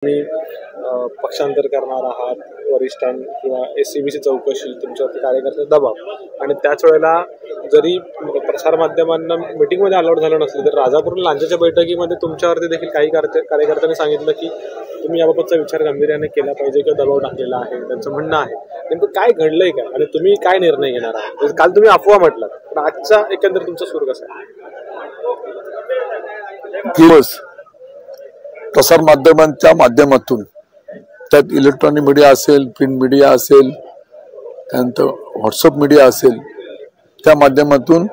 तुम्ही पक्षांतर करणार आहात, वरिष्ठां किंवा एससीबीसी चौकशी, तुमच्यावरती कार्यकर्ते दबाव आणि त्याच वेळेला जरी प्रसारमाध्यमांना मीटिंगमध्ये अलाउड झालं नसलं तर राजापूर लांजाच्या बैठकीमध्ये तुमच्यावरती देखील काही कार्यकर्त्यांनी सांगितलं की तुम्ही याबाबतचा विचार गांभीर्याने केला पाहिजे किंवा दबाव टाकलेला आहे, त्यांचं म्हणणं आहे. नेमकं काय घडलंय का आणि तुम्ही काय निर्णय घेणार आहात? काल तुम्ही अफवा म्हटलात, पण आजचा एकंदर तुमचा सूर कसा आहे? प्रसार माध्यमांच्या माध्यमातून त्यात इलेक्ट्रॉनिक मीडिया असेल, प्रिंट मीडिया असेल, त्यानंतर व्हॉट्सअप मीडिया असेल, त्या माध्यमातून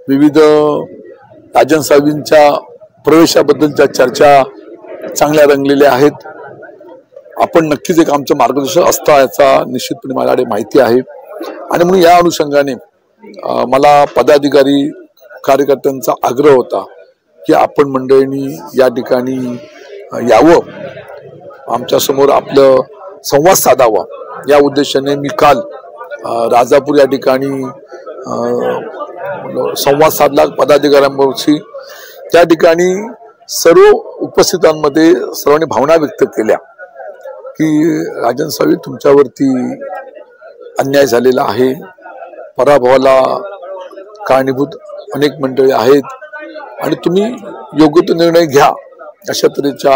विविध राजन साहेबांच्या प्रवेशाबद्दलच्या चर्चा चांगल्या रंगलेल्या आहेत. आपण नक्कीच एक आमचं मार्गदर्शन असतं याचा निश्चितपणे माझ्याकडे माहिती आहे आणि म्हणून या अनुषंगाने मला पदाधिकारी कार्यकर्त्यांचा आग्रह होता की आपण मंडळींनी या ठिकाणी यावं, आमच्या समोर आपलं संवाद साधावा. या उद्देशाने मी काल राजापूर या ठिकाणी संवाद साधला पदाधिकाऱ्यांबरोबर. त्या ठिकाणी सर्व उपस्थितांमध्ये सर्वांनी भावना व्यक्त केल्या की राजन साहेब, तुमच्यावरती अन्याय झालेला आहे, पराभवाला कारणीभूत अनेक मंडळी आहेत आणि तुम्ही योग्य तो निर्णय घ्या, अशा तऱ्हेच्या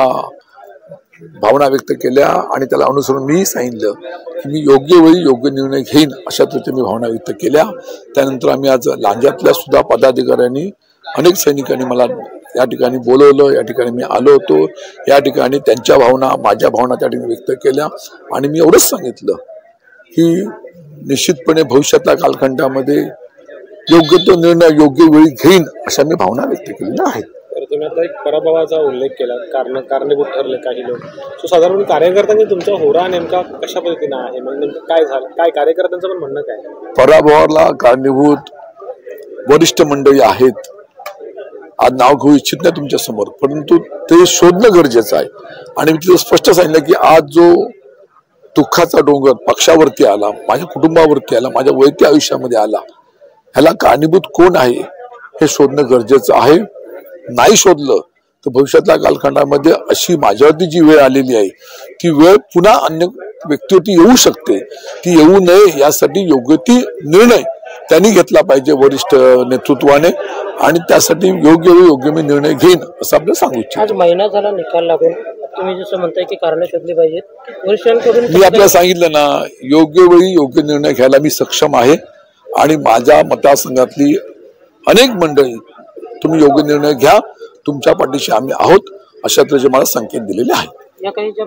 भावना व्यक्त केल्या. आणि त्याला अनुसरून मी सांगितलं की मी योग्य वेळी योग्य निर्णय घेईन, अशा तऱ्हेच्या मी भावना व्यक्त केल्या. त्यानंतर आम्ही आज लांजातल्या सुद्धा पदाधिकाऱ्यांनी अनेक सैनिकांनी मला या ठिकाणी बोलवलं, या ठिकाणी मी आलो होतो. या ठिकाणी त्यांच्या भावना, माझ्या भावना त्या ठिकाणी व्यक्त केल्या आणि मी एवढंच सांगितलं की निश्चितपणे भविष्यातल्या कालखंडामध्ये योग्य तो निर्णय योग्य वेळी घेईन, अशा मी भावना व्यक्त केलेल्या आहेत. तुम्ही आता एक पराभवाचा उल्लेख केला, कारणीभूत ठरले काही लोक. सो साधारण कार्यकर्त्यांनी तुमचा होरा नेमका कशा पद्धतीने आहे, म्हणजे काय झालं, काय कार्यकर्त्यांचं पण म्हणणं काय? पराभवाला कारणीभूत वरिष्ठ मंडळी आहेत. आज नाव घेऊ इच्छित नाही तुमच्या समोर, परंतु ते शोधणं गरजेचं आहे. आणि मी तिथं स्पष्ट सांगितलं की आज जो दुःखाचा डोंगर पक्षावरती आला, माझ्या कुटुंबावरती आला, माझ्या वैयक्तिक आयुष्यामध्ये आला, ह्याला कारणीभूत कोण आहे हे शोधणं गरजेचं आहे. नाही शोधलं तर भविष्यातल्या कालखंडामध्ये अशी माझ्यावरती जी वेळ आलेली आहे ती वेळ पुन्हा अन्य व्यक्तीवरती येऊ शकते. ती येऊ नये यासाठी योग्य ती निर्णय त्यांनी घेतला पाहिजे वरिष्ठ नेतृत्वाने, आणि त्यासाठी योग्य वेळी योग्य मी निर्णय घेईन असं आपल्याला सांगू इच्छितो. आज महिना झाला निकाल लागून, तुम्ही जसं म्हणताय की कारण शोधली पाहिजेत, वरिष्ठांकडून मी आपल्याला सांगितलं ना, योग्य वेळी योग्य निर्णय घ्यायला मी सक्षम आहे. आणि माझ्या मतदारसंघातली अनेक मंडळी तुम्ही योग्य निर्णय घ्या, तुमच्या पाठीशी आम्ही आहोत, अशा तऱ्हेचे मला संकेत दिलेले आहेत.